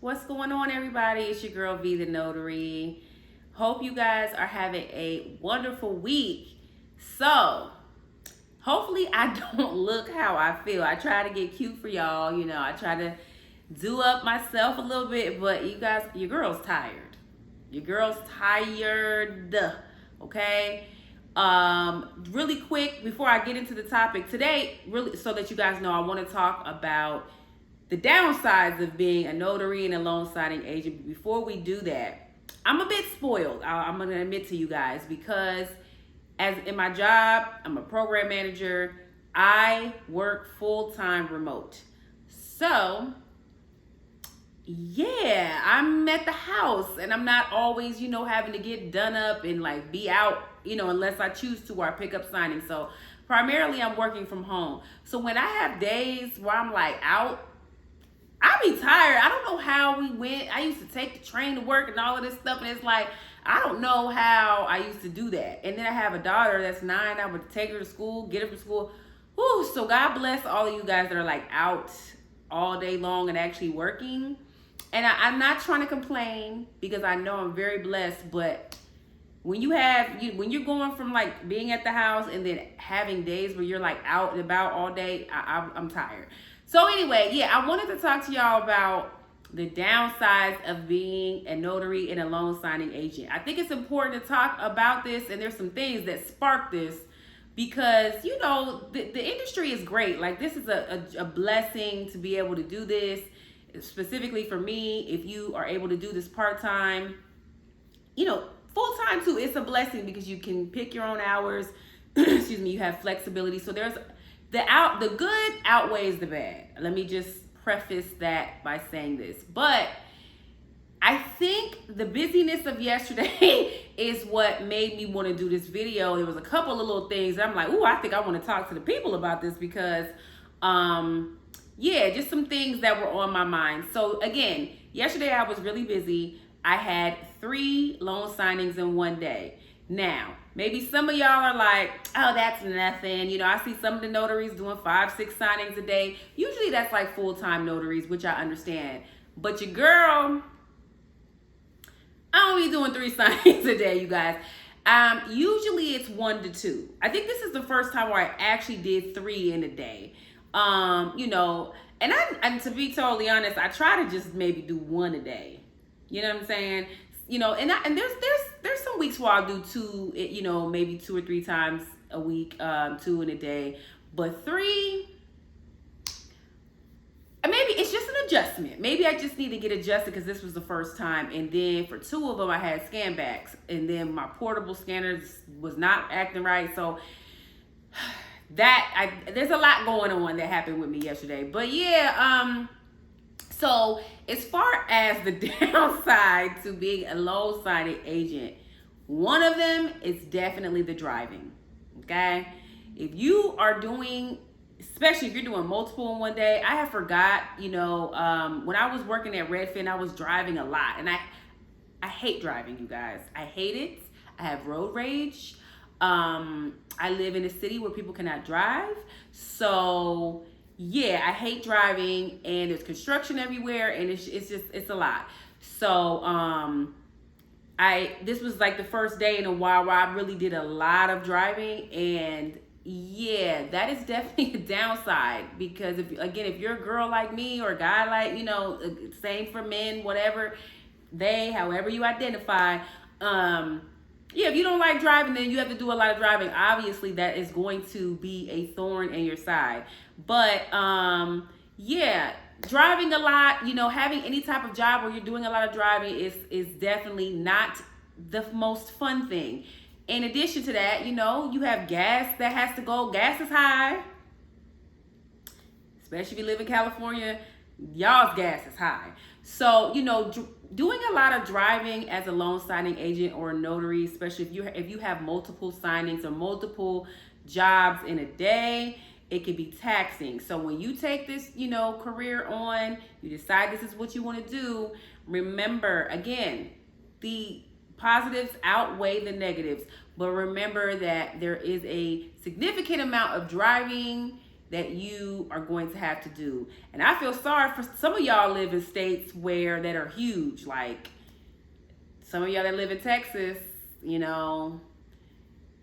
What's going on, everybody? It's your girl V, the Notary. Hope you guys are having a wonderful week. So, hopefully I don't look how I feel. I try to get cute for y'all. I try to do up myself a little bit, but you guys, your girl's tired. Your girl's tired, okay? Really quick, before I get into the topic today, really, so that you guys know, I want to talk about the downsides of being a notary and a loan signing agent. But before we do that, I'm a bit spoiled. I'm going to admit to you guys, because as in my job, I'm a program manager. I work full-time remote. So, yeah, I'm at the house and I'm not always, having to get done up and like be out, unless I choose to, or I pick up signing. So primarily I'm working from home. So when I have days where I'm like out, I be tired. I don't know how we went. I used to take the train to work and all of this stuff. And it's like, I don't know how I used to do that. And then I have a daughter that's 9. I would take her to school, get her to school. Whew, so God bless all of you guys that are like out all day long and actually working. And I'm not trying to complain, because I know I'm very blessed. But when when you're going from like being at the house and then having days where you're like out and about all day, I'm tired. So anyway, yeah, I wanted to talk to y'all about the downsides of being a notary and a loan signing agent. I think it's important to talk about this, and there's some things that spark this, because the industry is great. Like, this is a blessing to be able to do this. Specifically for me, if you are able to do this part-time, full-time too, it's a blessing, because you can pick your own hours. Excuse me, you have flexibility. So there's the good outweighs the bad. Let me just preface that by saying this. But I think the busyness of yesterday is what made me want to do this video. There was a couple of little things that I'm like, ooh, I think I want to talk to the people about this, because yeah, just some things that were on my mind. So again, yesterday I was really busy. I had 3 loan signings in one day. Now, maybe some of y'all are like, oh, that's nothing. I see some of the notaries doing 5, 6 signings a day. Usually that's like full-time notaries, which I understand. But your girl, I don't be doing 3 signings a day, you guys. Usually it's 1 to 2. I think this is the first time where I actually did 3 in a day. And to be totally honest, I try to just maybe do 1 a day. You know what I'm saying? And there's some weeks where I'll do 2, maybe 2 or 3 times a week, 2 in a day. But 3, maybe it's just an adjustment. Maybe I just need to get adjusted, because this was the first time. And then for 2 of them, I had scan backs, and then my portable scanner was not acting right. So there's a lot going on that happened with me yesterday. But yeah, so as far as the downside to being a loan signing agent, one of them is definitely the driving. Okay, if you are doing, especially if you're doing multiple in one day, I have forgot. When I was working at Redfin, I was driving a lot, and I hate driving, you guys. I hate it. I have road rage. I live in a city where people cannot drive. So yeah, I hate driving, and there's construction everywhere, and it's a lot. So, this was like the first day in a while where I really did a lot of driving, and yeah, that is definitely a downside, because if you're a girl like me, or a guy like, same for men, whatever, however you identify, yeah, if you don't like driving, then you have to do a lot of driving. Obviously, that is going to be a thorn in your side. But yeah, driving a lot, having any type of job where you're doing a lot of driving is definitely not the most fun thing. In addition to that, you have gas that has to go. Gas is high, especially if you live in California. Y'all's gas is high. So, doing a lot of driving as a loan signing agent or a notary, especially if you have multiple signings or multiple jobs in a day, it can be taxing. So when you take this, career on, you decide this is what you want to do, remember, again, the positives outweigh the negatives. But remember that there is a significant amount of driving that you are going to have to do. And I feel sorry for some of y'all live in states that are huge, like some of y'all that live in Texas, you know.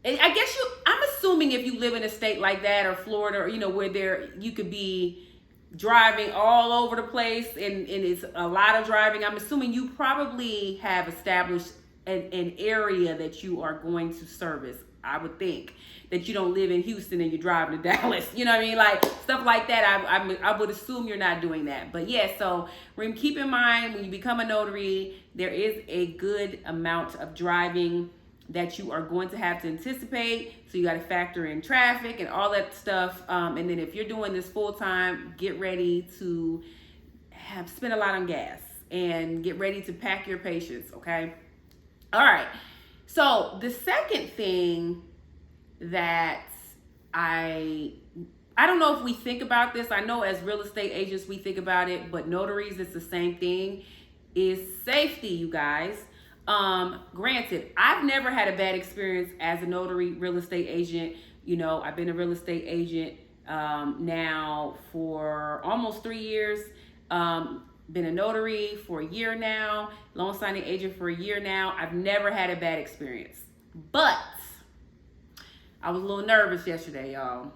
And I guess I'm assuming if you live in a state like that or Florida, or, you know, where you could be driving all over the place and it's a lot of driving, I'm assuming you probably have established an area that you are going to service. I would think that you don't live in Houston and you're driving to Dallas. You know what I mean? Like stuff like that. I would assume you're not doing that. But yeah, so keep in mind when you become a notary, there is a good amount of driving that you are going to have to anticipate. So you got to factor in traffic and all that stuff. And then if you're doing this full time, get ready to spend a lot on gas and get ready to pack your patience. Okay. All right. So the second thing that I don't know if we think about this. I know as real estate agents, we think about it, but notaries, it's the same thing, is safety, you guys. Granted, I've never had a bad experience as a notary real estate agent. You know, I've been a real estate agent now for almost 3 years. Been a notary for a year now, loan signing agent for a year now. I've never had a bad experience, but I was a little nervous yesterday, y'all,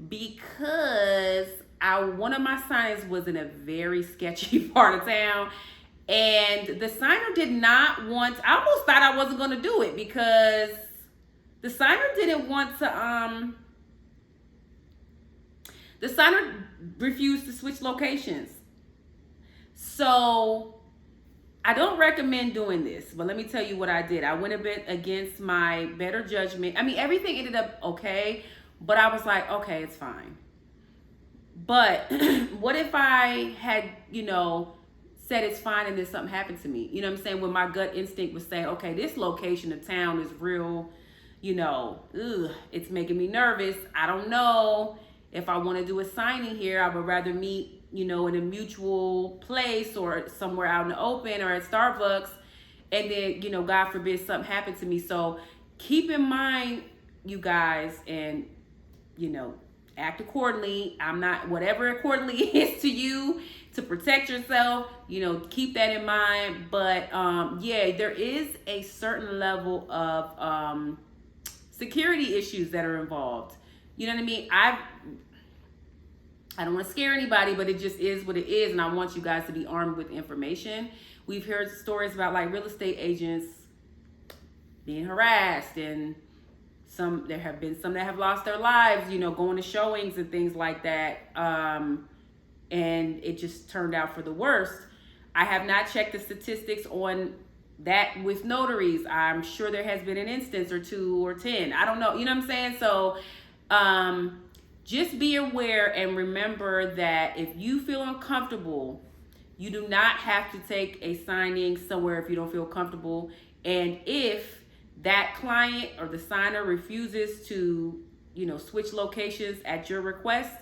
because one of my signings was in a very sketchy part of town, and the signer did not want. I almost thought I wasn't going to do it because the signer didn't want to. The signer refused to switch locations. So I don't recommend doing this, but let me tell you what I did. I went a bit against my better judgment. I mean, everything ended up okay, but I was like, okay, it's fine. But what if I had, you know, said it's fine and then something happened to me? You know what I'm saying? When my gut instinct was saying, okay, this location of town is real, you know, it's making me nervous. I don't know if I want to do a signing here. I would rather meet, you know, in a mutual place or somewhere out in the open or at Starbucks, and then, you know, God forbid something happened to me. So keep in mind, you guys, and, you know, act accordingly. I'm not, whatever accordingly is to you to protect yourself, you know, keep that in mind. But yeah, there is a certain level of security issues that are involved. You know what I mean? I don't want to scare anybody, but it just is what it is. And I want you guys to be armed with information. We've heard stories about like real estate agents being harassed, and there have been some that have lost their lives, you know, going to showings and things like that. And it just turned out for the worst. I have not checked the statistics on that with notaries. I'm sure there has been an instance or 2 or 10. I don't know. You know what I'm saying? So, just be aware and remember that if you feel uncomfortable, you do not have to take a signing somewhere if you don't feel comfortable. And if that client or the signer refuses to, you know, switch locations at your request,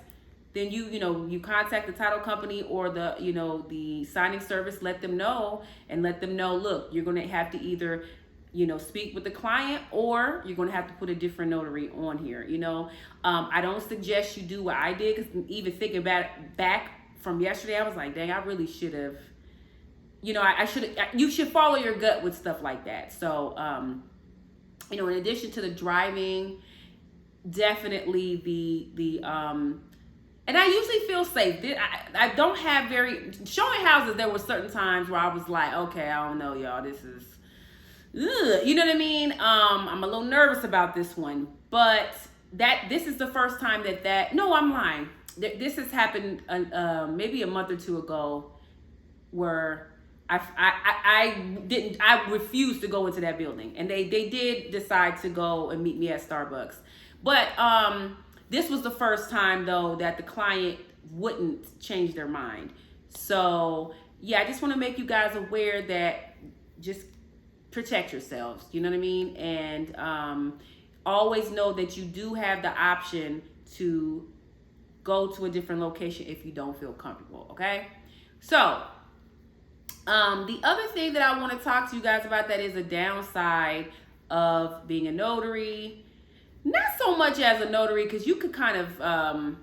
then you contact the title company or the signing service, let them know, look, you're going to have to either, you know, speak with the client, or you're going to have to put a different notary on here. You know, I don't suggest you do what I did, because even thinking back from yesterday, I was like, dang, I really should have, you know, you should follow your gut with stuff like that. So, you know, in addition to the driving, definitely the and I usually feel safe. I don't have showing houses. There were certain times where I was like, okay, I don't know, y'all, this is, you know what I mean? I'm a little nervous about this one, but this is the first time no, I'm lying. This has happened maybe a month or 2 ago, where I refused to go into that building, and they did decide to go and meet me at Starbucks. But this was the first time though that the client wouldn't change their mind. So yeah, I just want to make you guys aware that just protect yourselves, you know what I mean? And always know that you do have the option to go to a different location if you don't feel comfortable, okay? So the other thing that I want to talk to you guys about that is a downside of being a notary. Not so much as a notary, because you could kind of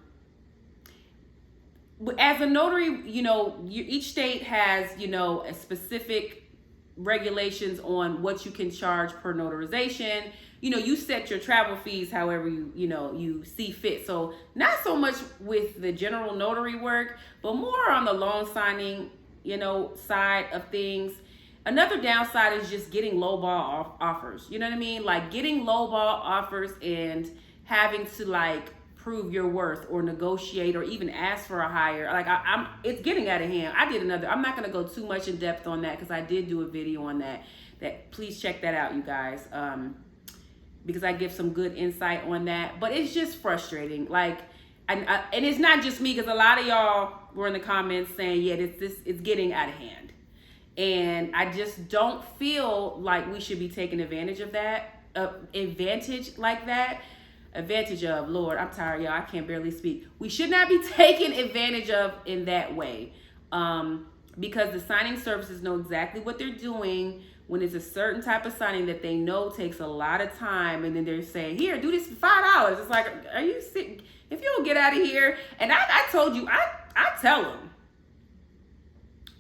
as a notary, each state has, a specific regulations on what you can charge per notarization. You set your travel fees however you see fit. So not so much with the general notary work, but more on the loan signing, side of things. Another downside is just getting lowball offers. You know what I mean? Like getting lowball offers and having to like prove your worth or negotiate or even ask for a higher. Like it's getting out of hand. I'm not gonna go too much in depth on that because I did do a video on that. Please check that out, you guys. Because I give some good insight on that. But it's just frustrating. Like, and it's not just me, because a lot of y'all were in the comments saying, yeah, it's getting out of hand. And I just don't feel like we should be taking advantage of that, advantage of, Lord, I'm tired, y'all, I can't barely speak. We should not be taken advantage of in that way. Because the signing services know exactly what they're doing when it's a certain type of signing that they know takes a lot of time, and then they're saying, here, do this for $5. It's like, are you sick? If you don't get out of here. And I told you, I tell them,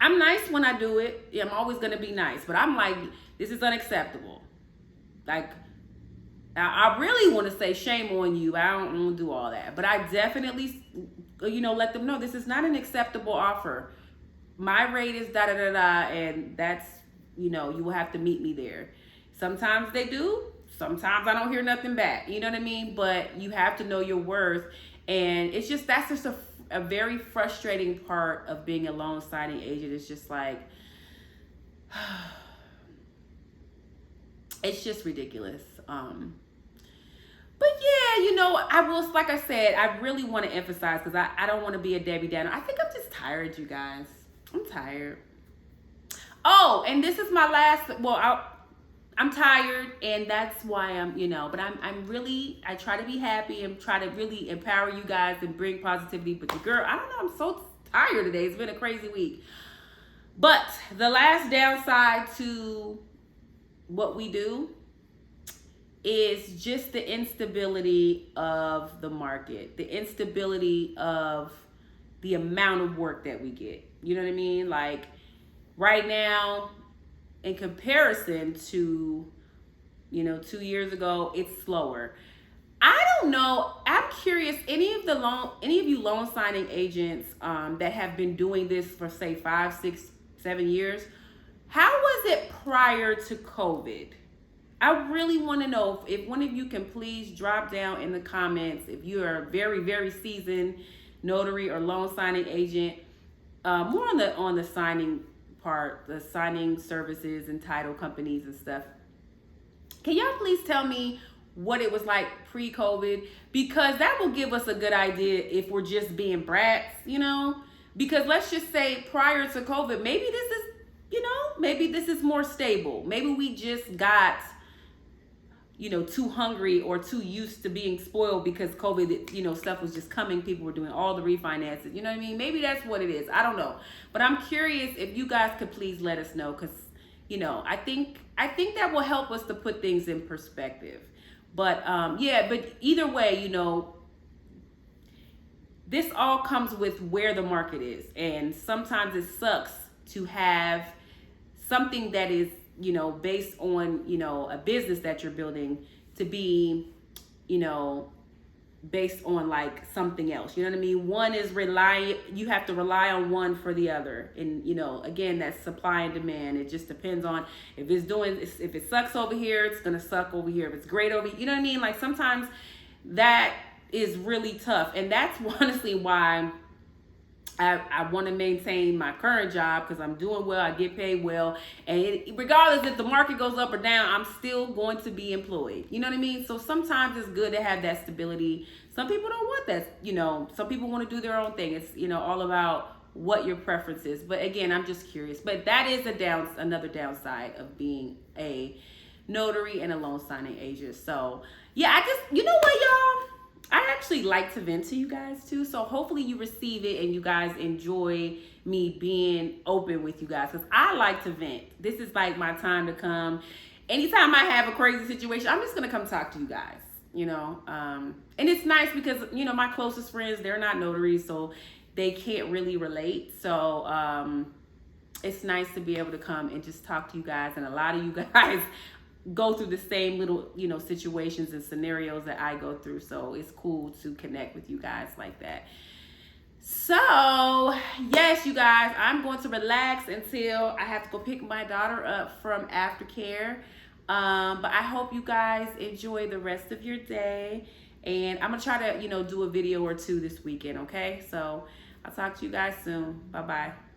I'm nice when I do it. Yeah, I'm always going to be nice. But I'm like, this is unacceptable. Like, I really want to say shame on you. I don't want to do all that. But I definitely, let them know this is not an acceptable offer. My rate is da-da-da-da, and that's, you will have to meet me there. Sometimes they do. Sometimes I don't hear nothing back. You know what I mean? But you have to know your worth. And that's just a very frustrating part of being a loan signing agent. It's just like, it's just ridiculous. But yeah, I will, like I said, I really want to emphasize, because I don't want to be a Debbie Downer. I think I'm just tired, you guys. I'm tired. Oh, and this is my last, I'm tired, and that's why but I try to be happy and try to really empower you guys and bring positivity. But girl, I don't know, I'm so tired today. It's been a crazy week. But the last downside to what we do is just the instability of the market, the instability of the amount of work that we get. You know what I mean? Like right now, in comparison to, 2 years ago, it's slower. I don't know. I'm curious, any of you loan signing agents that have been doing this for say 5, 6, 7 years, how was it prior to COVID? I really want to know if one of you can please drop down in the comments if you are a very, very seasoned notary or loan signing agent, more on the signing part, the signing services and title companies and stuff. Can y'all please tell me what it was like pre-COVID? Because that will give us a good idea if we're just being brats, because let's just say prior to COVID, maybe this is more stable. Maybe we just got too hungry or too used to being spoiled because COVID, stuff was just coming. People were doing all the refinances. You know what I mean? Maybe that's what it is. I don't know. But I'm curious if you guys could please let us know, because, I think that will help us to put things in perspective. But, but either way, this all comes with where the market is. And sometimes it sucks to have something that is based on, a business that you're building to be, based on like something else. You know what I mean? One is you have to rely on one for the other. And, again, that's supply and demand. It just depends on if it sucks over here, it's going to suck over here. If it's great over here, you know what I mean? Like sometimes that is really tough. And that's honestly why I want to maintain my current job, because I'm doing well, I get paid well, and regardless if the market goes up or down, I'm still going to be employed. You know what I mean? So sometimes it's good to have that stability. Some people don't want that. Some people want to do their own thing. It's all about what your preference is. But again, I'm just curious. But that is another downside of being a notary and a loan signing agent. So yeah, you know what, y'all? I actually like to vent to you guys too. So hopefully you receive it and you guys enjoy me being open with you guys, because I like to vent. This is like my time to come. Anytime I have a crazy situation, I'm just going to come talk to you guys, And it's nice because, my closest friends, they're not notaries. So they can't really relate. So it's nice to be able to come and just talk to you guys. And a lot of you guys go through the same little, situations and scenarios that I go through. So it's cool to connect with you guys like that. So, yes, you guys, I'm going to relax until I have to go pick my daughter up from aftercare. But I hope you guys enjoy the rest of your day. And I'm going to try to, do a video or two this weekend, okay? So, I'll talk to you guys soon. Bye-bye.